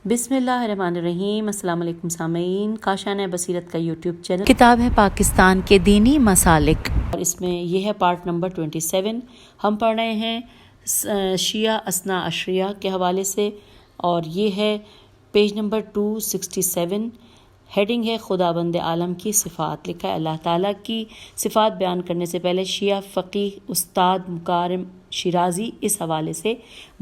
بسم اللہ الرحمن الرحیم۔ السلام علیکم سامعین، کاشانہ بصیرت کا یوٹیوب چینل کتاب ہے پاکستان کے دینی مسالک، اور اس میں یہ ہے پارٹ نمبر 27۔ ہم پڑھ رہے ہیں شیعہ اثنا عشریہ کے حوالے سے، اور یہ ہے پیج نمبر 267۔ ہیڈنگ ہے خداوند عالم کی صفات۔ لکھا ہے اللہ تعالیٰ کی صفات بیان کرنے سے پہلے شیعہ فقیہ استاد مکارم شیرازی اس حوالے سے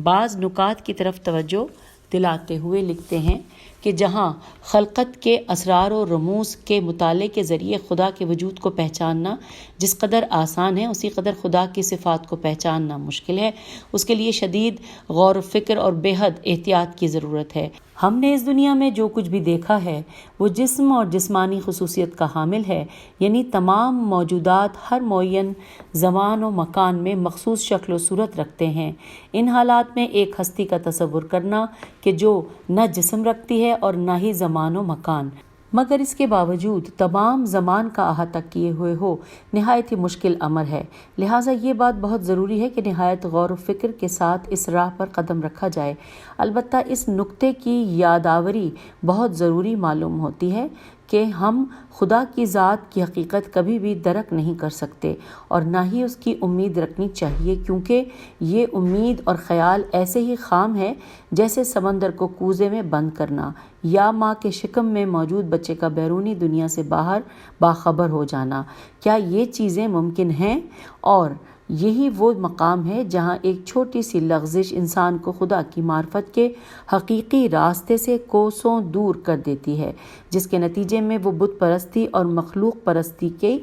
بعض نکات کی طرف توجہ دلاتے ہوئے لکھتے ہیں کہ جہاں خلقت کے اسرار و رموز کے مطالعے کے ذریعے خدا کے وجود کو پہچاننا جس قدر آسان ہے، اسی قدر خدا کی صفات کو پہچاننا مشکل ہے۔ اس کے لیے شدید غور و فکر اور بے حد احتیاط کی ضرورت ہے۔ ہم نے اس دنیا میں جو کچھ بھی دیکھا ہے وہ جسم اور جسمانی خصوصیت کا حامل ہے، یعنی تمام موجودات ہر معین زمان و مکان میں مخصوص شکل و صورت رکھتے ہیں۔ ان حالات میں ایک ہستی کا تصور کرنا کہ جو نہ جسم رکھتی ہے اور نہ ہی زمان و مکان، مگر اس کے باوجود تمام زمان کا احاطہ کیے ہوئے ہو، نہایت ہی مشکل امر ہے۔ لہٰذا یہ بات بہت ضروری ہے کہ نہایت غور و فکر کے ساتھ اس راہ پر قدم رکھا جائے۔ البتہ اس نکتے کی یادآوری بہت ضروری معلوم ہوتی ہے کہ ہم خدا کی ذات کی حقیقت کبھی بھی درک نہیں کر سکتے، اور نہ ہی اس کی امید رکھنی چاہیے، کیونکہ یہ امید اور خیال ایسے ہی خام ہے جیسے سمندر کو کوزے میں بند کرنا یا ماں کے شکم میں موجود بچے کا بیرونی دنیا سے باہر باخبر ہو جانا۔ کیا یہ چیزیں ممکن ہیں؟ اور یہی وہ مقام ہے جہاں ایک چھوٹی سی لغزش انسان کو خدا کی معرفت کے حقیقی راستے سے کوسوں دور کر دیتی ہے، جس کے نتیجے میں وہ بت پرستی اور مخلوق پرستی کے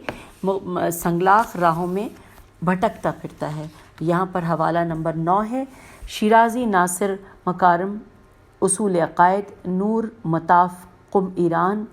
سنگلاخ راہوں میں بھٹکتا پھرتا ہے۔ یہاں پر حوالہ نمبر 9 ہے، شیرازی ناصر مکارم اصول عقائد، نور مطاف قم ایران،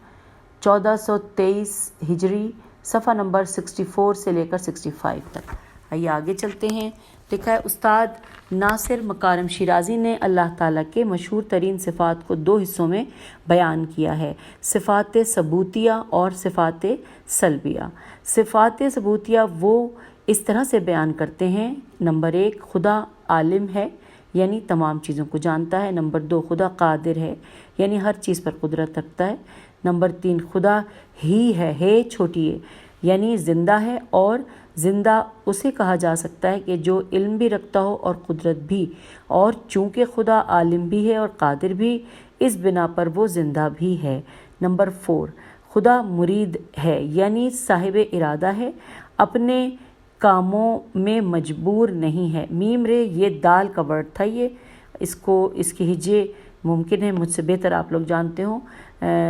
1423 ہجری، صفحہ نمبر 64 سے لے کر 65 تک۔ آئیے آگے چلتے ہیں۔ لکھا ہے استاد ناصر مکارم شیرازی نے اللہ تعالیٰ کے مشہور ترین صفات کو 2 حصوں میں بیان کیا ہے، صفات ثبوتیہ اور صفات سلبیہ۔ صفات ثبوتیہ وہ اس طرح سے بیان کرتے ہیں: نمبر 1، خدا عالم ہے، یعنی تمام چیزوں کو جانتا ہے۔ نمبر 2، خدا قادر ہے، یعنی ہر چیز پر قدرت رکھتا ہے۔ نمبر 3، خدا ہی ہے چھوٹی ہے، یعنی زندہ ہے، اور زندہ اسے کہا جا سکتا ہے کہ جو علم بھی رکھتا ہو اور قدرت بھی، اور چونکہ خدا عالم بھی ہے اور قادر بھی، اس بنا پر وہ زندہ بھی ہے۔ نمبر 4، خدا مرید ہے، یعنی صاحب ارادہ ہے، اپنے کاموں میں مجبور نہیں ہے۔ میم رے یہ دال کا ورڈ تھا، اس کی ہجے ممکن ہے مجھ سے بہتر آپ لوگ جانتے ہوں۔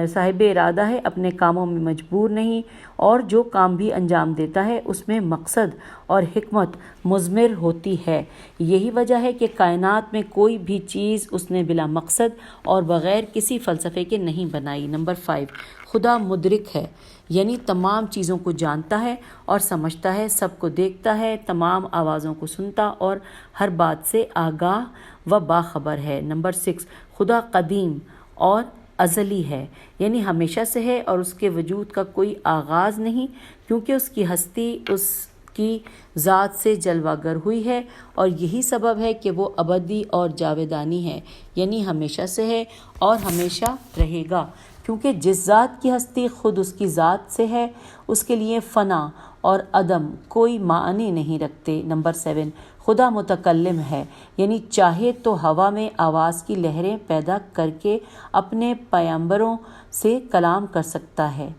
صاحب ارادہ ہے، اپنے کاموں میں مجبور نہیں، اور جو کام بھی انجام دیتا ہے اس میں مقصد اور حکمت مضمر ہوتی ہے۔ یہی وجہ ہے کہ کائنات میں کوئی بھی چیز اس نے بلا مقصد اور بغیر کسی فلسفے کے نہیں بنائی۔ نمبر 5، خدا مدرک ہے، یعنی تمام چیزوں کو جانتا ہے اور سمجھتا ہے، سب کو دیکھتا ہے، تمام آوازوں کو سنتا اور ہر بات سے آگاہ و باخبر ہے۔ نمبر 6، خدا قدیم اور ازلی ہے، یعنی ہمیشہ سے ہے اور اس کے وجود کا کوئی آغاز نہیں، کیونکہ اس کی ہستی اس کی ذات سے جلوہ گر ہوئی ہے، اور یہی سبب ہے کہ وہ ابدی اور جاودانی ہے، یعنی ہمیشہ سے ہے اور ہمیشہ رہے گا، کیونکہ جس ذات کی ہستی خود اس کی ذات سے ہے، اس کے لیے فنا اور عدم کوئی معنی نہیں رکھتے۔ نمبر 7، خدا متکلم ہے، یعنی چاہے تو ہوا میں آواز کی لہریں پیدا کر کے اپنے پیغمبروں سے کلام کر سکتا ہے۔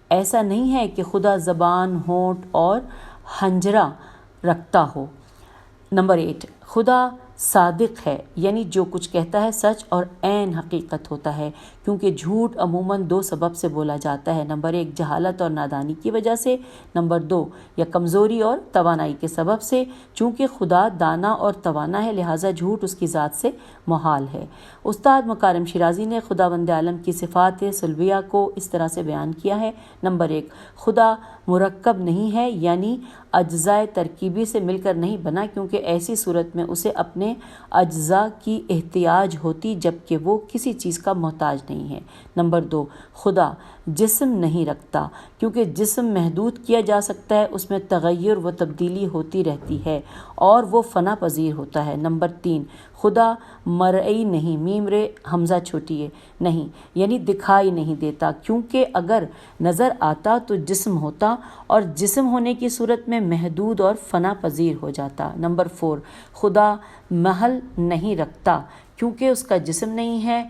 ایسا نہیں ہے کہ خدا زبان، ہونٹ اور حنجرہ رکھتا ہو۔ نمبر 8، خدا صادق ہے، یعنی جو کچھ کہتا ہے سچ اور عین حقیقت ہوتا ہے، کیونکہ جھوٹ عموماً 2 سبب سے بولا جاتا ہے: نمبر 1، جہالت اور نادانی کی وجہ سے، نمبر 2، یا کمزوری اور توانائی کے سبب سے۔ چونکہ خدا دانا اور توانا ہے، لہٰذا جھوٹ اس کی ذات سے محال ہے۔ استاد مکارم شیرازی نے خداوند عالم کی صفات سلبیہ کو اس طرح سے بیان کیا ہے: نمبر 1، خدا مرکب نہیں ہے، یعنی اجزائے ترکیبی سے مل کر نہیں بنا، کیونکہ ایسی صورت میں اسے اپنے اجزاء کی احتیاج ہوتی، جبکہ وہ کسی چیز کا محتاج نہیں ہے۔ نمبر 2، خدا جسم نہیں رکھتا، کیونکہ جسم محدود کیا جا سکتا ہے، اس میں تغیر و تبدیلی ہوتی رہتی ہے اور وہ فنا پذیر ہوتا ہے۔ نمبر 3، خدا مرئی نہیں، میم رے حمزہ چھوٹی ہے، نہیں، یعنی دکھائی نہیں دیتا، کیونکہ اگر نظر آتا تو جسم ہوتا، اور جسم ہونے کی صورت میں محدود اور فنا پذیر ہو جاتا۔ نمبر 4، خدا محل نہیں رکھتا، کیونکہ اس کا جسم نہیں ہے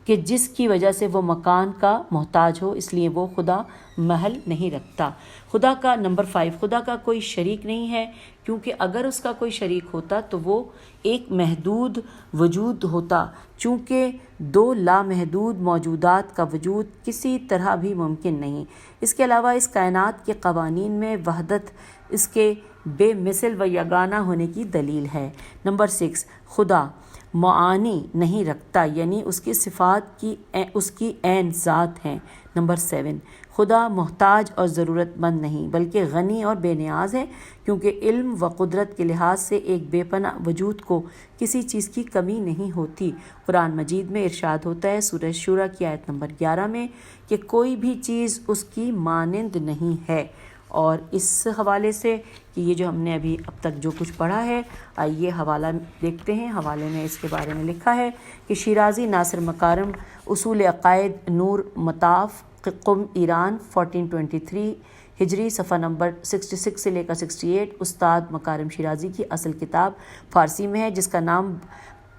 کہ جس کی وجہ سے وہ مکان کا محتاج ہو، اس لیے وہ خدا محل نہیں رکھتا۔ خدا کا نمبر 5، خدا کا کوئی شریک نہیں ہے، کیونکہ اگر اس کا کوئی شریک ہوتا تو وہ ایک محدود وجود ہوتا، چونکہ دو لامحدود موجودات کا وجود کسی طرح بھی ممکن نہیں۔ اس کے علاوہ اس کائنات کے قوانین میں وحدت اس کے بے مثل و یگانہ ہونے کی دلیل ہے۔ نمبر 6، خدا معانی نہیں رکھتا، یعنی اس کی صفات کی اس کی عین ذات ہیں۔ نمبر 7، خدا محتاج اور ضرورت مند نہیں، بلکہ غنی اور بے نیاز ہے، کیونکہ علم و قدرت کے لحاظ سے ایک بے پناہ وجود کو کسی چیز کی کمی نہیں ہوتی۔ قرآن مجید میں ارشاد ہوتا ہے سورہ شورى کی آیت نمبر 11 میں کہ کوئی بھی چیز اس کی مانند نہیں ہے۔ اور اس حوالے سے کہ یہ جو ہم نے ابھی اب تک جو کچھ پڑھا ہے، آئیے حوالہ دیکھتے ہیں۔ حوالے میں اس کے بارے میں لکھا ہے کہ شیرازی ناصر مکارم، اصول عقائد نور مطاف، قم ایران، 1423 ہجری، صفحہ نمبر 66 سے لے کر 68، استاد مکارم شیرازی کی اصل کتاب فارسی میں ہے، جس کا نام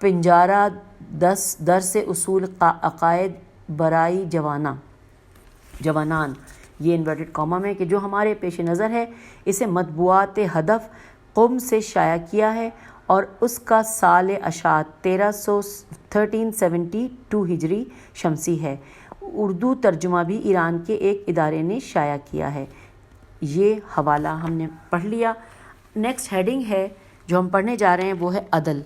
پنجارہ درس اصول عقائد برائی جوانان، یہ انورٹڈ کاما میں، کہ جو ہمارے پیش نظر ہے، اسے مطبوعات ہدف قم سے شائع کیا ہے، اور اس کا سال اشاعت 1372 ہجری شمسی ہے۔ اردو ترجمہ بھی ایران کے ایک ادارے نے شائع کیا ہے۔ یہ حوالہ ہم نے پڑھ لیا۔ نیکسٹ ہیڈنگ ہے جو ہم پڑھنے جا رہے ہیں، وہ ہے عدل۔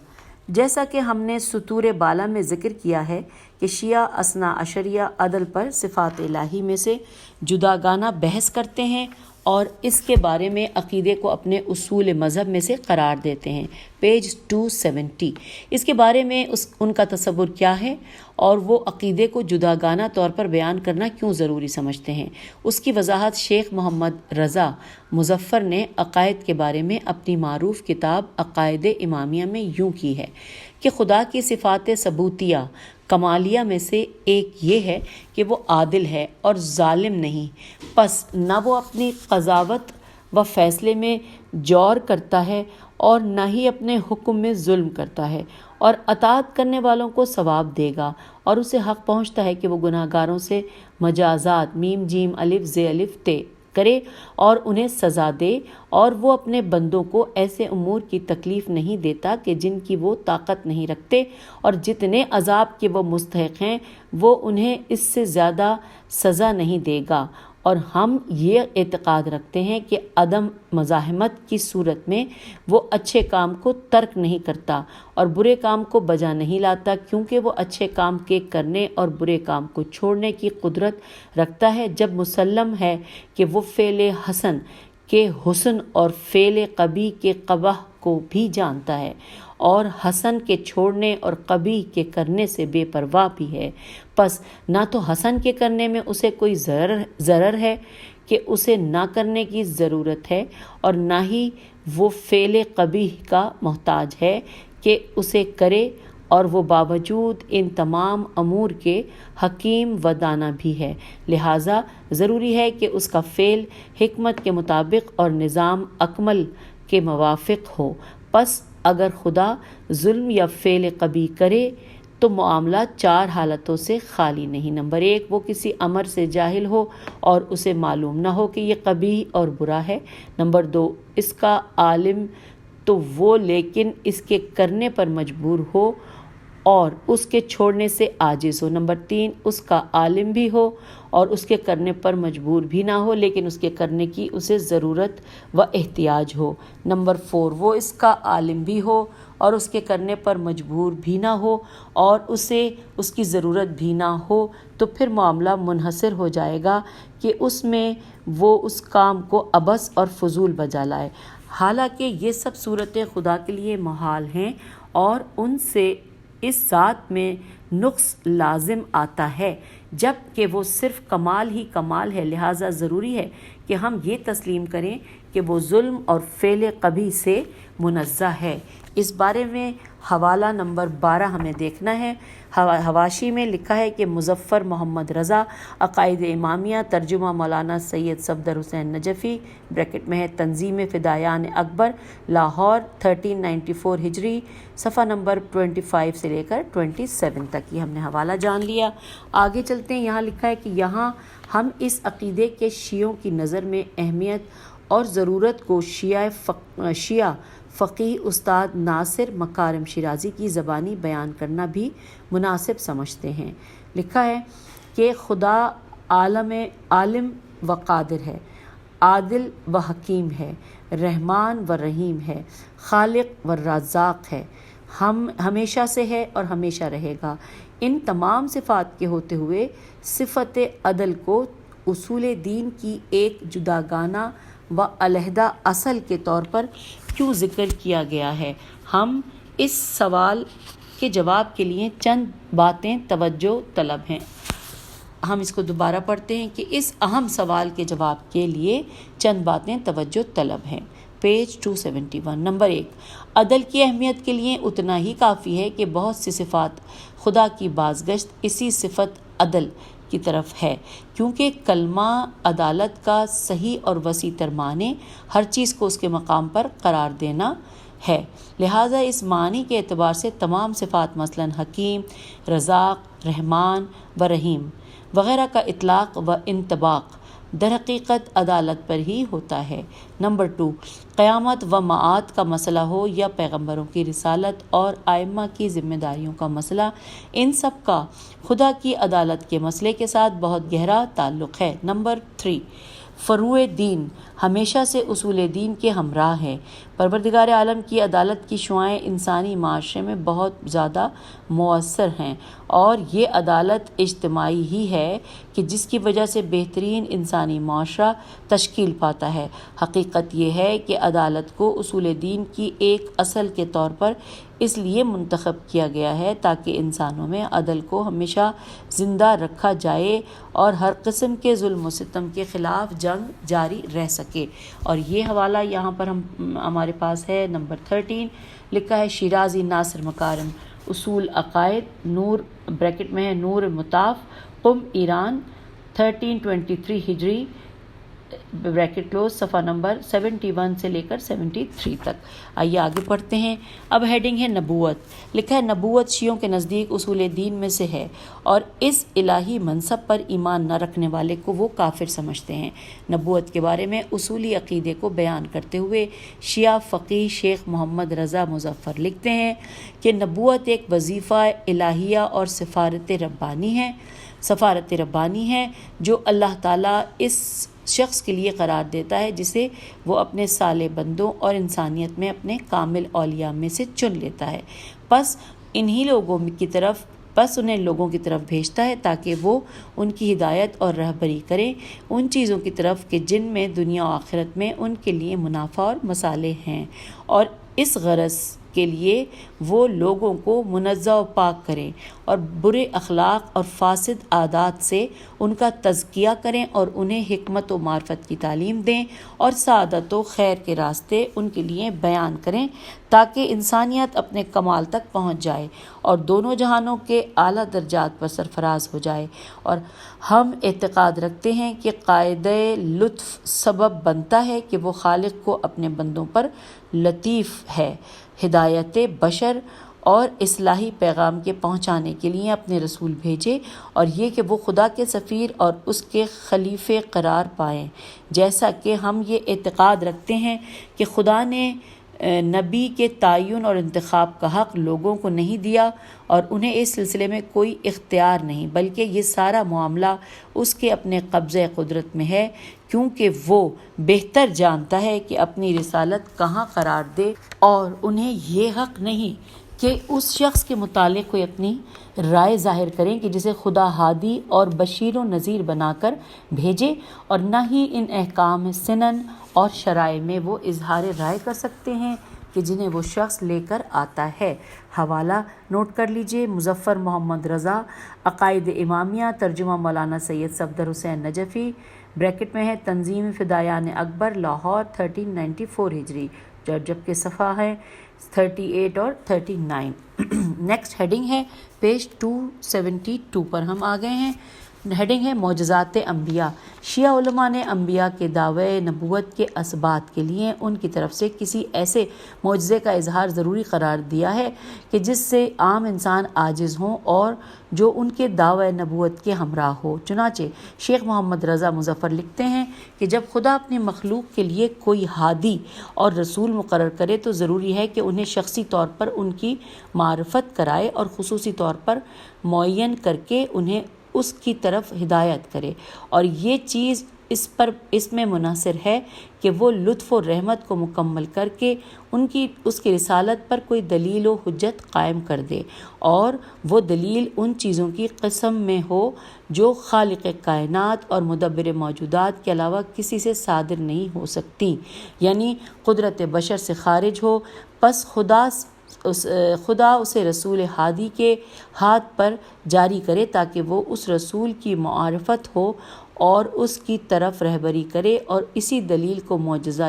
جیسا کہ ہم نے سطور بالا میں ذکر کیا ہے کہ شیعہ اثنا عشریہ عدل پر صفات الہی میں سے جداگانہ بحث کرتے ہیں اور اس کے بارے میں عقیدے کو اپنے اصول مذہب میں سے قرار دیتے ہیں۔ پیج 270، اس کے بارے میں ان کا تصور کیا ہے اور وہ عقیدے کو جداگانہ طور پر بیان کرنا کیوں ضروری سمجھتے ہیں، اس کی وضاحت شیخ محمد رضا مظفر نے عقائد کے بارے میں اپنی معروف کتاب عقائد امامیہ میں یوں کی ہے کہ خدا کی صفات ثبوتیہ کمالیہ میں سے ایک یہ ہے کہ وہ عادل ہے اور ظالم نہیں، پس نہ وہ اپنی قضاوت و فیصلے میں جور کرتا ہے اور نہ ہی اپنے حکم میں ظلم کرتا ہے، اور اطاعت کرنے والوں کو ثواب دے گا، اور اسے حق پہنچتا ہے کہ وہ گناہ گاروں سے مجازات میم جیم الف ز الف تے کرے اور انہیں سزا دے، اور وہ اپنے بندوں کو ایسے امور کی تکلیف نہیں دیتا کہ جن کی وہ طاقت نہیں رکھتے، اور جتنے عذاب کے وہ مستحق ہیں وہ انہیں اس سے زیادہ سزا نہیں دے گا۔ اور ہم یہ اعتقاد رکھتے ہیں کہ عدم مزاحمت کی صورت میں وہ اچھے کام کو ترک نہیں کرتا اور برے کام کو بجا نہیں لاتا، کیونکہ وہ اچھے کام کے کرنے اور برے کام کو چھوڑنے کی قدرت رکھتا ہے، جب مسلم ہے کہ وہ فعل حسن کے حسن اور فعل قبیح کے قبح کو بھی جانتا ہے، اور حسن کے چھوڑنے اور قبیح کے کرنے سے بے پرواہ بھی ہے۔ پس نہ تو حسن کے کرنے میں اسے کوئی ضرر ہے کہ اسے نہ کرنے کی ضرورت ہے، اور نہ ہی وہ فعل قبیح کا محتاج ہے کہ اسے کرے، اور وہ باوجود ان تمام امور کے حکیم و دانا بھی ہے، لہٰذا ضروری ہے کہ اس کا فعل حکمت کے مطابق اور نظام اکمل کے موافق ہو۔ پس اگر خدا ظلم یا فعل قبیح کرے تو معاملہ 4 حالتوں سے خالی نہیں۔ نمبر 1، وہ کسی امر سے جاہل ہو اور اسے معلوم نہ ہو کہ یہ قبیح اور برا ہے۔ نمبر 2، اس کا عالم تو وہ لیکن اس کے کرنے پر مجبور ہو اور اس کے چھوڑنے سے عاجز ہو۔ نمبر 3، اس کا عالم بھی ہو اور اس کے کرنے پر مجبور بھی نہ ہو، لیکن اس کے کرنے کی اسے ضرورت و احتیاج ہو۔ نمبر 4، وہ اس کا عالم بھی ہو اور اس کے کرنے پر مجبور بھی نہ ہو اور اسے اس کی ضرورت بھی نہ ہو، تو پھر معاملہ منحصر ہو جائے گا کہ اس میں وہ اس کام کو عبث اور فضول بجا لائے، حالانکہ یہ سب صورتیں خدا کے لیے محال ہیں اور ان سے اس ذات میں نقص لازم آتا ہے، جب کہ وہ صرف کمال ہی کمال ہے، لہٰذا ضروری ہے کہ ہم یہ تسلیم کریں کہ وہ ظلم اور فعل قبیح سے منزہ ہے۔ اس بارے میں حوالہ نمبر 12 ہمیں دیکھنا ہے۔ حواشی میں لکھا ہے کہ مظفر محمد رضا، عقائد امامیہ، ترجمہ مولانا سید صفدر حسین نجفی، بریکٹ میں ہے تنظیم فدایان اکبر، لاہور، 1394 ہجری، صفحہ نمبر 25 سے لے کر 27 تک۔ یہ ہم نے حوالہ جان لیا۔ آگے چلتے ہیں، یہاں لکھا ہے کہ یہاں ہم اس عقیدے کے شیعوں کی نظر میں اہمیت اور ضرورت کو شیعہ فقیہ استاد ناصر مکارم شیرازی کی زبانی بیان کرنا بھی مناسب سمجھتے ہیں۔ لکھا ہے کہ خدا عالم و قادر ہے، عادل و حکیم ہے، رحمان و رحیم ہے، خالق و رزاق ہے، ہمیشہ سے ہے اور ہمیشہ رہے گا۔ ان تمام صفات کے ہوتے ہوئے صفت عدل کو اصول دین کی ایک جداگانہ و علیحدہ اصل کے طور پر کیوں ذکر کیا گیا ہے؟ ہم اس سوال کے جواب کے لیے چند باتیں توجہ طلب ہیں۔ ہم اس کو دوبارہ پڑھتے ہیں کہ اس اہم سوال کے جواب کے لیے چند باتیں توجہ طلب ہیں۔ پیج 271۔ نمبر 1، عدل کی اہمیت کے لیے اتنا ہی کافی ہے کہ بہت سی صفات خدا کی بازگشت اسی صفت عدل کی طرف ہے، کیونکہ کلمہ عدالت کا صحیح اور وسیع تر معنی ہر چیز کو اس کے مقام پر قرار دینا ہے۔ لہٰذا اس معنی کے اعتبار سے تمام صفات مثلاً حکیم، رزاق، رحمان و رحیم وغیرہ کا اطلاق و انطباق در حقیقت عدالت پر ہی ہوتا ہے۔ نمبر 2، قیامت و معاد کا مسئلہ ہو یا پیغمبروں کی رسالت اور ائمہ کی ذمہ داریوں کا مسئلہ، ان سب کا خدا کی عدالت کے مسئلے کے ساتھ بہت گہرا تعلق ہے۔ نمبر 3، فروع دین ہمیشہ سے اصول دین کے ہمراہ ہے۔ پروردگار عالم کی عدالت کی شعائیں انسانی معاشرے میں بہت زیادہ مؤثر ہیں، اور یہ عدالت اجتماعی ہی ہے کہ جس کی وجہ سے بہترین انسانی معاشرہ تشکیل پاتا ہے۔ حقیقت یہ ہے کہ عدالت کو اصول دین کی ایک اصل کے طور پر اس لیے منتخب کیا گیا ہے تاکہ انسانوں میں عدل کو ہمیشہ زندہ رکھا جائے اور ہر قسم کے ظلم و ستم کے خلاف جنگ جاری رہ سکے۔ اور یہ حوالہ یہاں پر ہمارے پاس ہے۔ نمبر 13 لکھا ہے شیرازی ناصر مکارم، اصول عقائد، نور بریکٹ میں ہے نور مطاف، قم ایران، 1323 ہجری بریکٹ کلوز، صفحہ نمبر 71 سے لے کر 73 تک۔ آئیے آگے پڑھتے ہیں۔ اب ہیڈنگ ہے نبوت۔ لکھا ہے نبوت شیعوں کے نزدیک اصول دین میں سے ہے، اور اس الہی منصب پر ایمان نہ رکھنے والے کو وہ کافر سمجھتے ہیں۔ نبوت کے بارے میں اصولی عقیدے کو بیان کرتے ہوئے شیعہ فقیہ شیخ محمد رضا مظفر لکھتے ہیں کہ نبوت ایک وظیفہ الہیہ اور سفارت ربانی ہے جو اللہ تعالیٰ اس شخص کے لیے قرار دیتا ہے جسے وہ اپنے صالح بندوں اور انسانیت میں اپنے کامل اولیاء میں سے چن لیتا ہے، پس انہیں لوگوں کی طرف بھیجتا ہے تاکہ وہ ان کی ہدایت اور رہبری کریں ان چیزوں کی طرف کہ جن میں دنیا و آخرت میں ان کے لیے منافع اور مصالح ہیں، اور اس غرض کے لیے وہ لوگوں کو منزہ و پاک کریں اور برے اخلاق اور فاسد عادات سے ان کا تزکیہ کریں اور انہیں حکمت و معرفت کی تعلیم دیں اور سعادت و خیر کے راستے ان کے لیے بیان کریں تاکہ انسانیت اپنے کمال تک پہنچ جائے اور دونوں جہانوں کے اعلیٰ درجات پر سرفراز ہو جائے۔ اور ہم اعتقاد رکھتے ہیں کہ قاعدہ لطف سبب بنتا ہے کہ وہ خالق کو اپنے بندوں پر لطیف ہے، ہدایت بشر اور اصلاحی پیغام کے پہنچانے کے لیے اپنے رسول بھیجے، اور یہ کہ وہ خدا کے سفیر اور اس کے خلیفے قرار پائیں۔ جیسا کہ ہم یہ اعتقاد رکھتے ہیں کہ خدا نے نبی کے تعین اور انتخاب کا حق لوگوں کو نہیں دیا اور انہیں اس سلسلے میں کوئی اختیار نہیں، بلکہ یہ سارا معاملہ اس کے اپنے قبضہ قدرت میں ہے، کیونکہ وہ بہتر جانتا ہے کہ اپنی رسالت کہاں قرار دے، اور انہیں یہ حق نہیں کہ اس شخص کے متعلق کوئی اپنی رائے ظاہر کریں کہ جسے خدا ہادی اور بشیر و نذیر بنا کر بھیجے، اور نہ ہی ان احکام سنن اور شرائع میں وہ اظہار رائے کر سکتے ہیں کہ جنہیں وہ شخص لے کر آتا ہے۔ حوالہ نوٹ کر لیجئے، مظفر محمد رضا، عقائد امامیہ، ترجمہ مولانا سید صفدر حسین نجفی، بریکٹ میں ہے تنظیم فدایان اکبر، لاہور، 1394 ہجری، جبکہ صفحہ ہے 38 اور 39۔ نیکسٹ ہیڈنگ ہے پیج 272 پر ہم آ گئے ہیں۔ ہیڈنگ ہے معجزات انبیاء۔ شیعہ علماء نے انبیاء کے دعوے نبوت کے اثبات کے لیے ان کی طرف سے کسی ایسے معجزے کا اظہار ضروری قرار دیا ہے کہ جس سے عام انسان عاجز ہوں اور جو ان کے دعوے نبوت کے ہمراہ ہو۔ چنانچہ شیخ محمد رضا مظفر لکھتے ہیں کہ جب خدا اپنی مخلوق کے لیے کوئی ہادی اور رسول مقرر کرے تو ضروری ہے کہ انہیں شخصی طور پر ان کی معرفت کرائے اور خصوصی طور پر معین کر کے انہیں اس کی طرف ہدایت کرے، اور یہ چیز اس میں منحصر ہے کہ وہ لطف و رحمت کو مکمل کر کے اس کی رسالت پر کوئی دلیل و حجت قائم کر دے، اور وہ دلیل ان چیزوں کی قسم میں ہو جو خالق کائنات اور مدبر موجودات کے علاوہ کسی سے صادر نہیں ہو سکتی، یعنی قدرت بشر سے خارج ہو۔ پس خدا اسے رسول ہادی کے ہاتھ پر جاری کرے تاکہ وہ اس رسول کی معرفت ہو اور اس کی طرف رہبری کرے، اور اسی دلیل کو معجز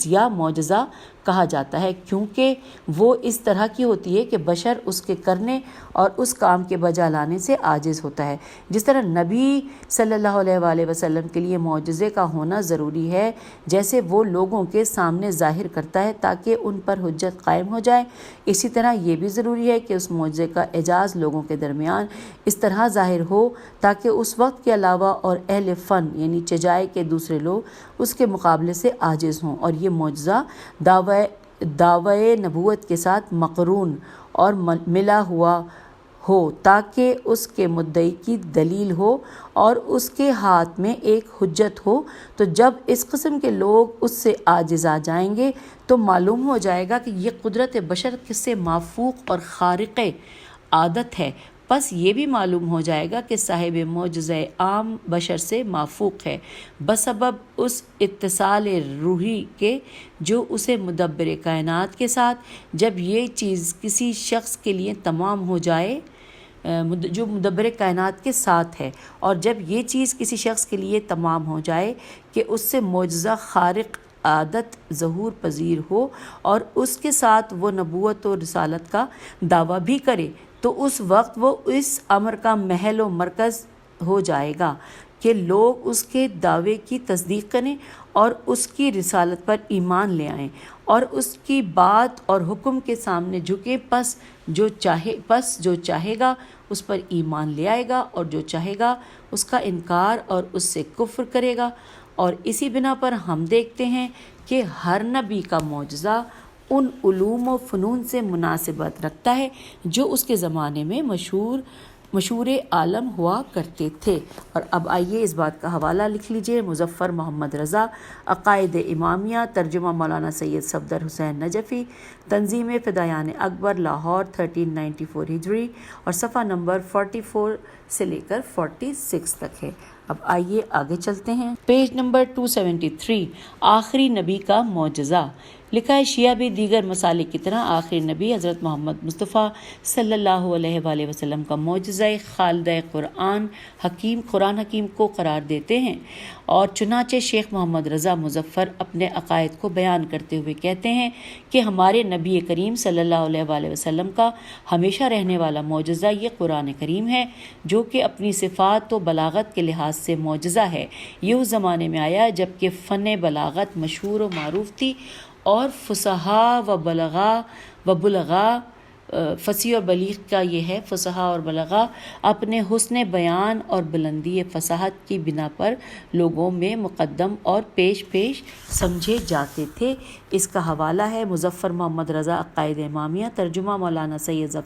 یا معجزہ کہا جاتا ہے، کیونکہ وہ اس طرح کی ہوتی ہے کہ بشر اس کے کرنے اور اس کام کے بجا لانے سے عاجز ہوتا ہے۔ جس طرح نبی صلی اللہ علیہ وآلہ وسلم کے لیے معجزے کا ہونا ضروری ہے، جیسے وہ لوگوں کے سامنے ظاہر کرتا ہے تاکہ ان پر حجت قائم ہو جائے، اسی طرح یہ بھی ضروری ہے کہ اس معجزے کا اعجاز لوگوں کے درمیان اس طرح ظاہر ہو تاکہ اس وقت کے علاوہ اور اہل فن یعنی چجائے کے دوسرے لوگ اس کے مقابلے سے عاجز ہوں، اور یہ معجزہ دعوی نبوت کے ساتھ مقرون اور ملا ہوا ہو تاکہ اس کے مدعی کی دلیل ہو اور اس کے ہاتھ میں ایک حجت ہو۔ تو جب اس قسم کے لوگ اس سے عاجز آ جائیں گے تو معلوم ہو جائے گا کہ یہ قدرت بشر کس سے مافوق اور خارق عادت ہے، پس یہ بھی معلوم ہو جائے گا کہ صاحب معجزہ عام بشر سے مافوق ہے، بسبب اس اتصال روحی کے جو اسے مدبر کائنات کے ساتھ جب یہ چیز کسی شخص کے لیے تمام ہو جائے، جو مدبر کائنات کے ساتھ ہے، اور جب یہ چیز کسی شخص کے لیے تمام ہو جائے کہ اس سے معجزہ خارق عادت ظہور پذیر ہو اور اس کے ساتھ وہ نبوت و رسالت کا دعویٰ بھی کرے، تو اس وقت وہ اس امر کا محل و مرکز ہو جائے گا کہ لوگ اس کے دعوے کی تصدیق کریں اور اس کی رسالت پر ایمان لے آئیں اور اس کی بات اور حکم کے سامنے جھکیں۔ پس جو چاہے گا اس پر ایمان لے آئے گا، اور جو چاہے گا اس کا انکار اور اس سے کفر کرے گا۔ اور اسی بنا پر ہم دیکھتے ہیں کہ ہر نبی کا معجزہ ان علوم و فنون سے مناسبت رکھتا ہے جو اس کے زمانے میں مشہور عالم ہوا کرتے تھے۔ اور اب آئیے اس بات کا حوالہ لکھ لیجئے، مظفر محمد رضا، عقائد امامیہ، ترجمہ مولانا سید صفدر حسین نجفی، تنظیم فدایان اکبر، لاہور، 1394 ہجری، اور صفحہ نمبر 44 سے لے کر 46 تک ہے۔ اب آئیے آگے چلتے ہیں۔ پیج نمبر 273، آخری نبی کا معجزہ۔ لکھا ہے شیعہ بھی دیگر مسالک کی طرح آخری نبی حضرت محمد مصطفیٰ صلی اللہ علیہ وآلہ وسلم کا معجزہ خالدہ قرآن حکیم کو قرار دیتے ہیں، اور چنانچہ شیخ محمد رضا مظفر اپنے عقائد کو بیان کرتے ہوئے کہتے ہیں کہ ہمارے نبی کریم صلی اللہ علیہ وآلہ وسلم کا ہمیشہ رہنے والا معجزہ یہ قرآن کریم ہے، جو کہ اپنی صفات و بلاغت کے لحاظ سے معجزہ ہے۔ یہ اس زمانے میں آیا جب کہ فن بلاغت مشہور و معروف تھی، اور فصحا و بلغا فصیح اور بلیغ کا یہ ہے، فصحا اور بلغا اپنے حسن بیان اور بلندی فصاحت کی بنا پر لوگوں میں مقدم اور پیش سمجھے جاتے تھے۔ اس کا حوالہ ہے مظفر محمد رضا، عقائد امامیہ، ترجمہ مولانا سید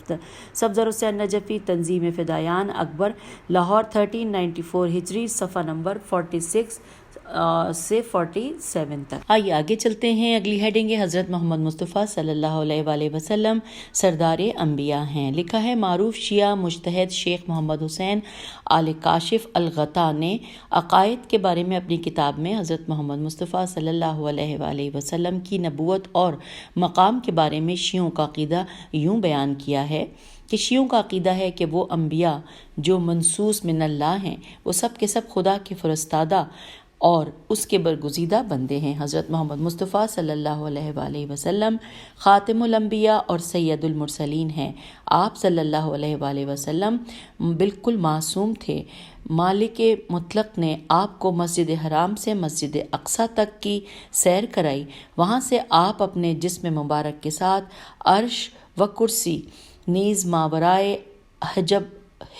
صفدر حسین نجفی، تنظیم فدایان اکبر، لاہور، 1394 ہجری، صفحہ نمبر 46 سے 47 تک۔ آئیے آگے چلتے ہیں۔ اگلی ہیڈنگ ہے حضرت محمد مصطفیٰ صلی اللہ علیہ وآلہ وسلم سردار انبیاء ہیں۔ لکھا ہے معروف شیعہ مجتہد شیخ محمد حسین آل کاشف الغتا نے عقائد کے بارے میں اپنی کتاب میں حضرت محمد مصطفیٰ صلی اللہ علیہ وآلہ وسلم کی نبوت اور مقام کے بارے میں شیعوں کا عقیدہ یوں بیان کیا ہے کہ شیعوں کا عقیدہ ہے کہ وہ انبیاء جو منصوص من اللہ ہیں، وہ سب کے سب خدا کے فرستادہ اور اس کے برگزیدہ بندے ہیں۔ حضرت محمد مصطفیٰ صلی اللہ علیہ وآلہ وسلم خاتم الانبیاء اور سید المرسلین ہیں۔ آپ صلی اللہ علیہ وآلہ وسلم بالکل معصوم تھے۔ مالک مطلق نے آپ کو مسجد حرام سے مسجد اقصیٰ تک کی سیر کرائی۔ وہاں سے آپ اپنے جسم مبارک کے ساتھ عرش و کرسی نیز ماورائے حجب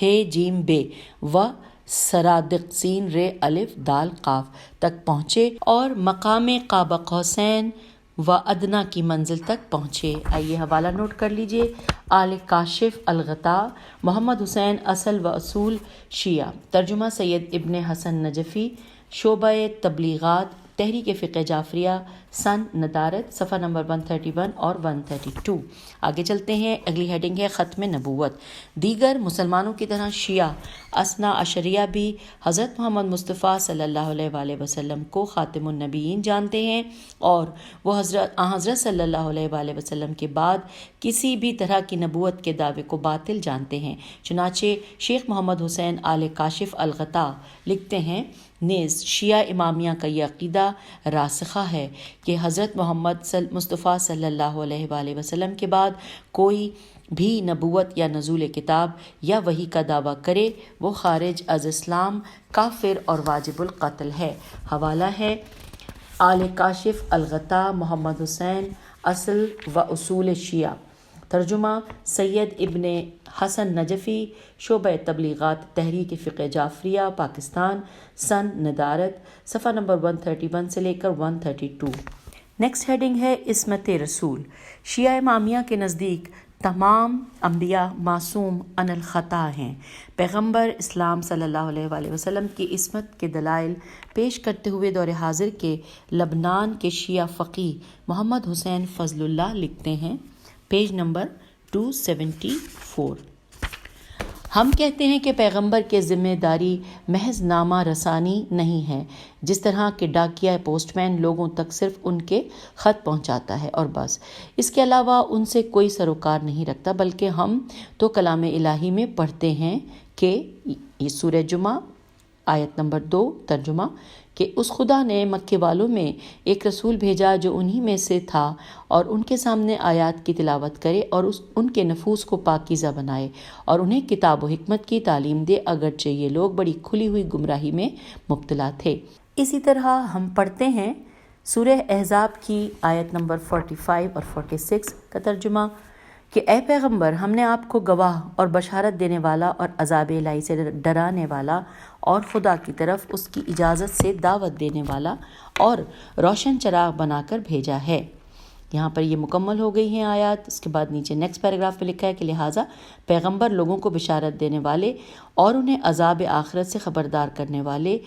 ہے جیم بے و سرادق سین رے الف دال قاف تک پہنچے اور مقام قاب قوسین و ادنا کی منزل تک پہنچے۔ آئیے حوالہ نوٹ کر لیجئے۔ آل کاشف الغطا محمد حسین اصل و اصول شیعہ، ترجمہ سید ابن حسن نجفی، شعبہ تبلیغات تحریک فقہ جعفریہ، سن ندارت، صفحہ نمبر 131 اور 132۔ آگے چلتے ہیں، اگلی ہیڈنگ ہے ختم نبوت۔ دیگر مسلمانوں کی طرح شیعہ اثنا عشریہ بھی حضرت محمد مصطفیٰ صلی اللہ علیہ وآلہ وسلم کو خاتم النبیین جانتے ہیں اور وہ حضرت صلی اللہ علیہ وآلہ وسلم کے بعد کسی بھی طرح کی نبوت کے دعوے کو باطل جانتے ہیں۔ چنانچہ شیخ محمد حسین آل کاشف الغطا لکھتے ہیں، نیز شیعہ امامیہ کا یہ عقیدہ راسخہ ہے کہ حضرت محمد مصطفیٰ صلی اللہ علیہ وآلہ وسلم کے بعد کوئی بھی نبوت یا نزول کتاب یا وحی کا دعویٰ کرے وہ خارج از اسلام، کافر اور واجب القتل ہے۔ حوالہ ہے آل کاشف الغطا محمد حسین اصل و اصول شیعہ، ترجمہ سید ابن حسن نجفی، شعبہ تبلیغات تحریک فقہ جعفریہ پاکستان، سن ندارت، صفحہ نمبر 131 سے لے کر 132۔ نیکسٹ ہیڈنگ ہے عصمت رسول۔ شیعہ امامیہ کے نزدیک تمام انبیاء معصوم عن الخطا ہیں۔ پیغمبر اسلام صلی اللہ علیہ وآلہ وسلم کی عصمت کے دلائل پیش کرتے ہوئے دور حاضر کے لبنان کے شیعہ فقیہ محمد حسین فضل اللہ لکھتے ہیں، پیج نمبر 274۔ ہم کہتے ہیں کہ پیغمبر کے ذمہ داری محض نامہ رسانی نہیں ہے، جس طرح کہ ڈاکیہ پوسٹ مین لوگوں تک صرف ان کے خط پہنچاتا ہے اور بس، اس کے علاوہ ان سے کوئی سروکار نہیں رکھتا، بلکہ ہم تو کلام الہی میں پڑھتے ہیں کہ یہ سورہ جمعہ آیت نمبر 2 ترجمہ کہ اس خدا نے مکے والوں میں ایک رسول بھیجا جو انہی میں سے تھا اور ان کے سامنے آیات کی تلاوت کرے اور ان کے نفوس کو پاکیزہ بنائے اور انہیں کتاب و حکمت کی تعلیم دے، اگرچہ یہ لوگ بڑی کھلی ہوئی گمراہی میں مبتلا تھے۔ اسی طرح ہم پڑھتے ہیں سورہ احزاب کی آیت نمبر 45 اور 46 کا ترجمہ کہ اے پیغمبر، ہم نے آپ کو گواہ اور بشارت دینے والا اور عذاب الہی سے ڈرانے والا اور خدا کی طرف اس کی اجازت سے دعوت دینے والا اور روشن چراغ بنا کر بھیجا ہے۔ یہاں پر یہ مکمل ہو گئی ہیں آیات۔ اس کے بعد نیچے نیکسٹ پیراگراف میں لکھا ہے کہ لہٰذا پیغمبر لوگوں کو بشارت دینے والے اور انہیں عذاب آخرت سے خبردار کرنے والے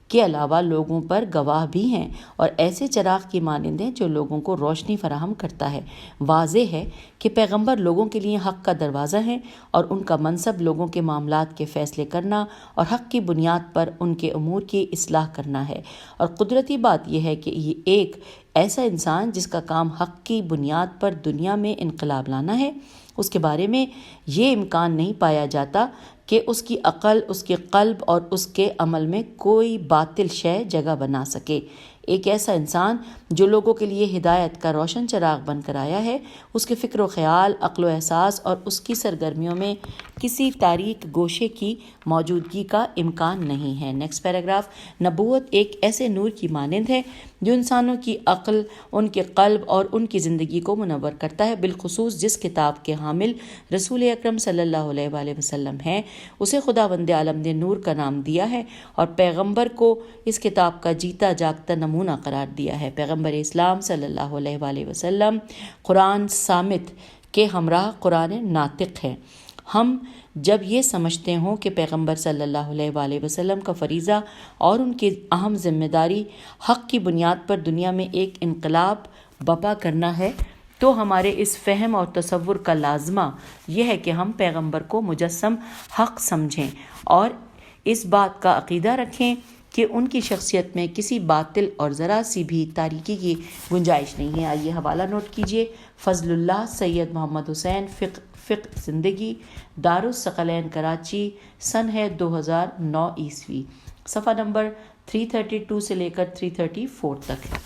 کے علاوہ لوگوں پر گواہ بھی ہیں اور ایسے چراغ کی مانند ہیں جو لوگوں کو روشنی فراہم کرتا ہے۔ واضح ہے کہ پیغمبر لوگوں کے لیے حق کا دروازہ ہیں اور ان کا منصب لوگوں کے معاملات کے فیصلے کرنا اور حق کی بنیاد پر ان کے امور کی اصلاح کرنا ہے، اور قدرتی بات یہ ہے کہ یہ ایک ایسا انسان جس کا کام حق کی بنیاد پر دنیا میں انقلاب لانا ہے، اس کے بارے میں یہ امکان نہیں پایا جاتا کہ اس کی عقل، اس کے قلب اور اس کے عمل میں کوئی باطل شے جگہ بنا سکے۔ ایک ایسا انسان جو لوگوں کے لیے ہدایت کا روشن چراغ بن کر آیا ہے، اس کے فکر و خیال، عقل و احساس اور اس کی سرگرمیوں میں کسی تاریک گوشے کی موجودگی کا امکان نہیں ہے۔ نیکسٹ پیراگراف، نبوت ایک ایسے نور کی مانند ہے جو انسانوں کی عقل، ان کے قلب اور ان کی زندگی کو منور کرتا ہے۔ بالخصوص جس کتاب کے حامل رسول اکرم صلی اللہ علیہ وآلہ وسلم ہیں، اسے خداوند عالم نے نور کا نام دیا ہے اور پیغمبر کو اس کتاب کا جیتا جاگتا نمونہ قرار دیا ہے۔ پیغمبر اسلام صلی اللہ علیہ وآلہ وسلم قرآن صامت کے ہمراہ قرآن ناطق ہے۔ ہم جب یہ سمجھتے ہوں کہ پیغمبر صلی اللہ علیہ وآلہ وسلم کا فریضہ اور ان کی اہم ذمہ داری حق کی بنیاد پر دنیا میں ایک انقلاب برپا کرنا ہے، تو ہمارے اس فہم اور تصور کا لازمہ یہ ہے کہ ہم پیغمبر کو مجسم حق سمجھیں اور اس بات کا عقیدہ رکھیں کہ ان کی شخصیت میں کسی باطل اور ذرا سی بھی تاریکی کی گنجائش نہیں ہے۔ آئیے حوالہ نوٹ کیجیے، فضل اللہ سید محمد حسین، فقہ زندگی، دارالثقلین کراچی، سن ہے 2009 عیسوی، صفحہ نمبر 332 سے لے کر 334 تک ہے۔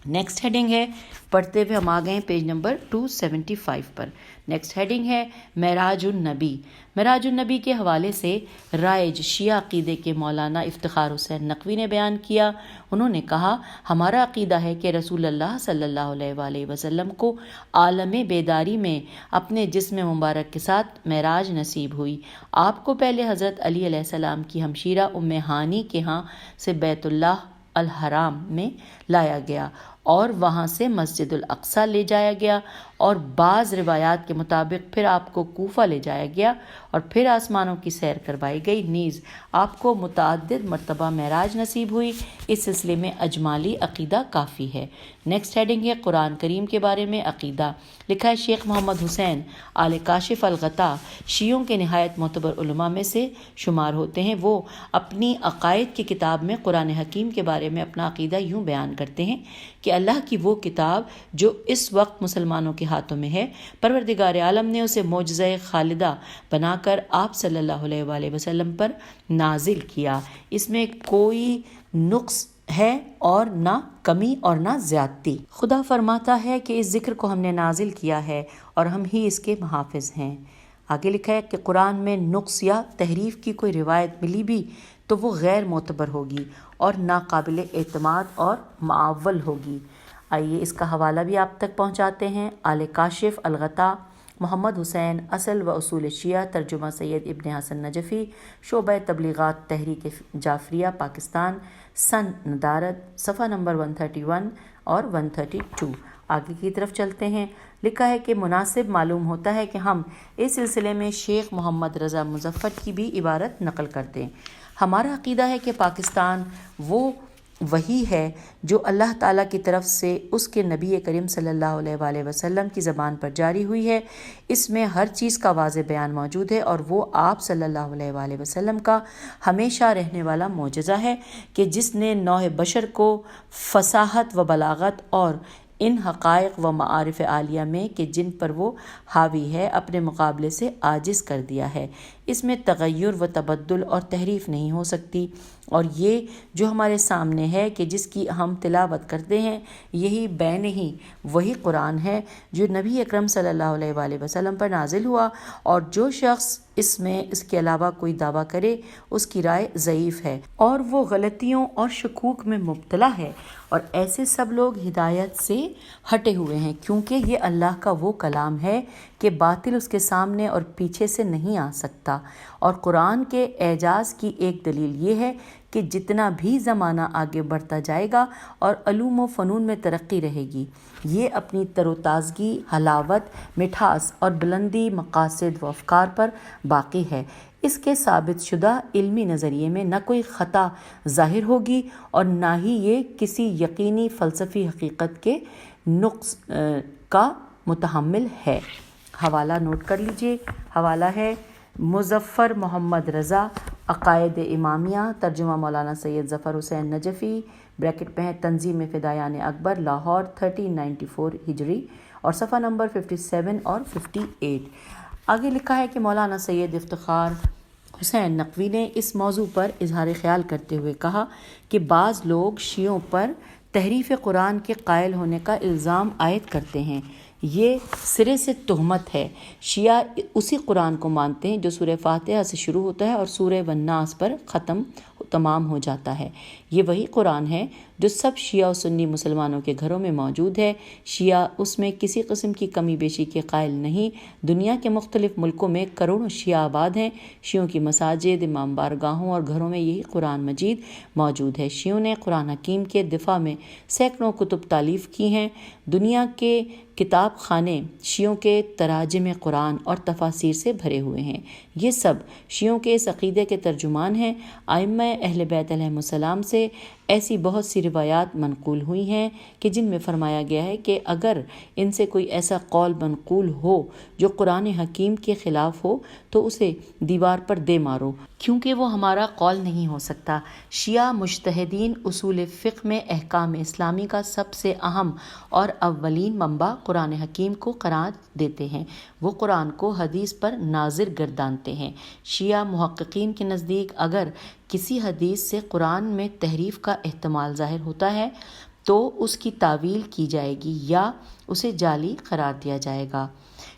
نیکسٹ ہیڈنگ ہے، پڑھتے ہوئے ہم آ گئے پیج نمبر 275 پر۔ نیکسٹ ہیڈنگ ہے معراج النبی۔ معراج النبی کے حوالے سے رائج شیعہ عقیدے کے مولانا افتخار حسین نقوی نے بیان کیا۔ انہوں نے کہا، ہمارا عقیدہ ہے کہ رسول اللہ صلی اللہ علیہ وآلہ وسلم کو عالم بیداری میں اپنے جسم مبارک کے ساتھ معراج نصیب ہوئی۔ آپ کو پہلے حضرت علی علیہ السلام کی ہمشیرہ ام ہانی کے ہاں سے بیت اللہ الحرام میں لایا گیا اور وہاں سے مسجد الاقصیٰ لے جایا گیا، اور بعض روایات کے مطابق پھر آپ کو کوفہ لے جایا گیا اور پھر آسمانوں کی سیر کروائی گئی، نیز آپ کو متعدد مرتبہ معراج نصیب ہوئی۔ اس سلسلے میں اجمالی عقیدہ کافی ہے۔ نیکسٹ ہیڈنگ ہے قرآن کریم کے بارے میں عقیدہ۔ لکھا ہے شیخ محمد حسین آل کاشف الغطا شیعوں کے نہایت معتبر علماء میں سے شمار ہوتے ہیں۔ وہ اپنی عقائد کی کتاب میں قرآن حکیم کے بارے میں اپنا عقیدہ یوں بیان کرتے ہیں کہ اللہ کی وہ کتاب جو اس وقت مسلمانوں کے ہاتھوں میں ہے، پروردگار عالم نے اسے معجزہ خالدہ بنا کر آپ صلی اللہ علیہ وآلہ وسلم پر نازل کیا۔ اس میں کوئی نقص ہے اور نہ کمی اور نہ زیادتی۔ خدا فرماتا ہے کہ اس ذکر کو ہم نے نازل کیا ہے اور ہم ہی اس کے محافظ ہیں۔ آگے لکھا ہے کہ قرآن میں نقص یا تحریف کی کوئی روایت ملی بھی تو وہ غیر معتبر ہوگی اور ناقابل اعتماد اور معول ہوگی۔ آئیے اس کا حوالہ بھی آپ تک پہنچاتے ہیں۔ آل کاشف الغطا، محمد حسین، اصل و اصول شیعہ، ترجمہ سید ابن حسن نجفی، شعبہ تبلیغات تحریک جعفریہ پاکستان، سن ندارت، صفحہ نمبر 131 اور 132۔ آگے کی طرف چلتے ہیں۔ لکھا ہے کہ مناسب معلوم ہوتا ہے کہ ہم اس سلسلے میں شیخ محمد رضا مظفر کی بھی عبارت نقل کرتے ہیں۔ ہمارا عقیدہ ہے کہ پاکستان وہ وہی ہے جو اللہ تعالیٰ کی طرف سے اس کے نبی کریم صلی اللہ علیہ وآلہ وسلم کی زبان پر جاری ہوئی ہے۔ اس میں ہر چیز کا واضح بیان موجود ہے اور وہ آپ صلی اللہ علیہ وآلہ وسلم کا ہمیشہ رہنے والا معجزہ ہے کہ جس نے نوع بشر کو فصاحت و بلاغت اور ان حقائق و معارف عالیہ میں کہ جن پر وہ حاوی ہے اپنے مقابلے سے عاجز کر دیا ہے۔ اس میں تغیر و تبدل اور تحریف نہیں ہو سکتی، اور یہ جو ہمارے سامنے ہے کہ جس کی ہم تلاوت کرتے ہیں، یہی بین ہی وہی قرآن ہے جو نبی اکرم صلی اللہ علیہ وآلہ وسلم پر نازل ہوا، اور جو شخص اس میں اس کے علاوہ کوئی دعویٰ کرے اس کی رائے ضعیف ہے اور وہ غلطیوں اور شکوک میں مبتلا ہے، اور ایسے سب لوگ ہدایت سے ہٹے ہوئے ہیں، کیونکہ یہ اللہ کا وہ کلام ہے کہ باطل اس کے سامنے اور پیچھے سے نہیں آ سکتا۔ اور قرآن کے اعجاز کی ایک دلیل یہ ہے کہ جتنا بھی زمانہ آگے بڑھتا جائے گا اور علوم و فنون میں ترقی رہے گی، یہ اپنی تر و تازگی، حلاوت، مٹھاس اور بلندی مقاصد و افکار پر باقی ہے۔ اس کے ثابت شدہ علمی نظریے میں نہ کوئی خطا ظاہر ہوگی اور نہ ہی یہ کسی یقینی فلسفی حقیقت کے نقص کا متحمل ہے۔ حوالہ نوٹ کر لیجئے۔ حوالہ ہے مظفر محمد رضا، عقائد امامیہ، ترجمہ مولانا سید ظفر حسین نجفی، بریکٹ میں ہے تنظیم فدایان اکبر، لاہور، 1394 ہجری، اور صفحہ نمبر 57 اور 58۔ آگے لکھا ہے کہ مولانا سید افتخار حسین نقوی نے اس موضوع پر اظہار خیال کرتے ہوئے کہا کہ بعض لوگ شیعوں پر تحریف قرآن کے قائل ہونے کا الزام عائد کرتے ہیں۔ یہ سرے سے تہمت ہے۔ شیعہ اسی قرآن کو مانتے ہیں جو سورہ فاتحہ سے شروع ہوتا ہے اور سورہ والناس پر تمام ہو جاتا ہے۔ یہ وہی قرآن ہے جو سب شیعہ و سنی مسلمانوں کے گھروں میں موجود ہے۔ شیعہ اس میں کسی قسم کی کمی بیشی کے قائل نہیں۔ دنیا کے مختلف ملکوں میں کروڑوں شیعہ آباد ہیں۔ شیعوں کی مساجد، امام بارگاہوں اور گھروں میں یہی قرآن مجید موجود ہے۔ شیعوں نے قرآن حکیم کے دفاع میں سینکڑوں کتب تالیف کی ہیں۔ دنیا کے کتاب خانے شیعوں کے تراجم قرآن اور تفاسیر سے بھرے ہوئے ہیں۔ یہ سب شیعوں کے اس عقیدے کے ترجمان ہیں۔ ائمہ اہل بیت علیہم السلام سے ایسی بہت سی روایات منقول ہوئی ہیں کہ جن میں فرمایا گیا ہے کہ اگر ان سے کوئی ایسا قول منقول ہو جو قرآن حکیم کے خلاف ہو تو اسے دیوار پر دے مارو، کیونکہ وہ ہمارا قول نہیں ہو سکتا۔ شیعہ مجتہدین اصول فقہ میں احکام اسلامی کا سب سے اہم اور اولین منبع قرآن حکیم کو قرار دیتے ہیں۔ وہ قرآن کو حدیث پر ناظر گردانتے ہیں۔ شیعہ محققین کے نزدیک اگر کسی حدیث سے قرآن میں تحریف کا احتمال ظاہر ہوتا ہے تو اس کی تعویل کی جائے گی یا اسے جعلی قرار دیا جائے گا،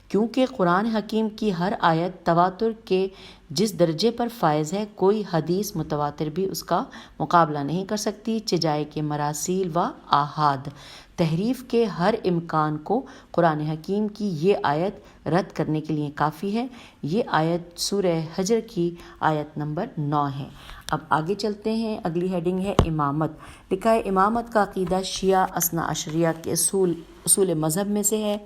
کیونکہ قرآن حکیم کی ہر آیت تواتر کے جس درجے پر فائز ہے، کوئی حدیث متواتر بھی اس کا مقابلہ نہیں کر سکتی، چجائے کہ مراسیل و آحاد۔ تحریف کے ہر امکان کو قرآن حکیم کی یہ آیت رد کرنے کے لیے کافی ہے۔ یہ آیت سورہ حجر کی آیت نمبر 9 ہے۔ اب آگے چلتے ہیں، اگلی ہیڈنگ ہے امامت۔ لکھا ہے امامت کا عقیدہ شیعہ اثنا عشریہ کے اصول مذہب میں سے ہے۔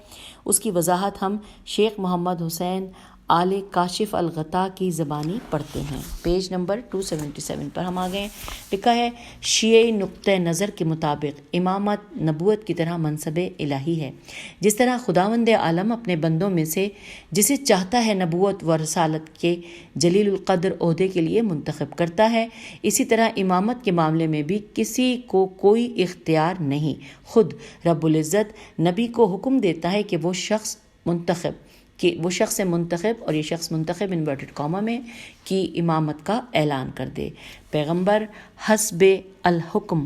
اس کی وضاحت ہم شیخ محمد حسین آل کاشف الغطا کی زبانی پڑھتے ہیں۔ پیج نمبر 277 پر ہم آ گئے۔ لکھا ہے شیعی نقطۂ نظر کے مطابق امامت نبوت کی طرح منصب الہی ہے۔ جس طرح خداوند عالم اپنے بندوں میں سے جسے چاہتا ہے نبوت و رسالت کے جلیل القدر عہدے کے لیے منتخب کرتا ہے، اسی طرح امامت کے معاملے میں بھی کسی کو کوئی اختیار نہیں۔ خود رب العزت نبی کو حکم دیتا ہے کہ وہ شخص منتخب اور یہ شخص منتخب انورٹڈ کاما میں کی امامت کا اعلان کر دے۔ پیغمبر حسب الحکم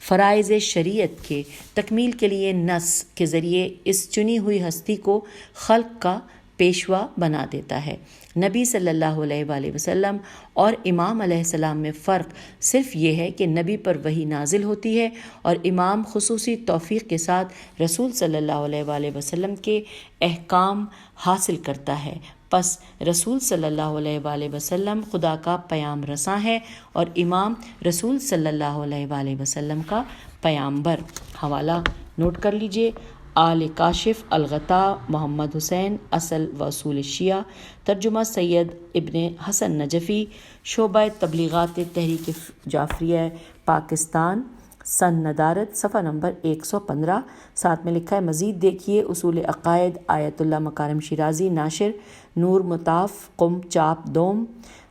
فرائض شریعت کے تکمیل کے لیے نص کے ذریعے اس چنی ہوئی ہستی کو خلق کا پیشوا بنا دیتا ہے۔ نبی صلی اللہ علیہ وآلہ وسلم اور امام علیہ السلام میں فرق صرف یہ ہے کہ نبی پر وحی نازل ہوتی ہے اور امام خصوصی توفیق کے ساتھ رسول صلی اللہ علیہ وآلہ وسلم کے احکام حاصل کرتا ہے۔ پس رسول صلی اللہ علیہ وآلہ وسلم خدا کا پیام رساں ہے اور امام رسول صلی اللہ علیہ وآلہ وسلم کا پیامبر۔ حوالہ نوٹ کر لیجئے، آل کاشف الغطا محمد حسین اصل و اصول شیعہ، ترجمہ سید ابن حسن نجفی، شعبہ تبلیغات تحریک جعفریہ پاکستان، سن ندارت، صفحہ نمبر 115۔ ساتھ میں لکھا ہے مزید دیکھیے اصول عقائد آیت اللہ مکارم شیرازی، ناشر نور مطاف، قم چاپ دوم،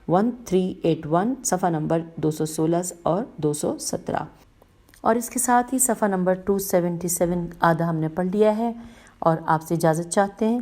1381، صفحہ نمبر 216 اور 217۔ اور اس کے ساتھ ہی صفحہ نمبر 277 آدھا ہم نے پڑھ لیا ہے اور آپ سے اجازت چاہتے ہیں۔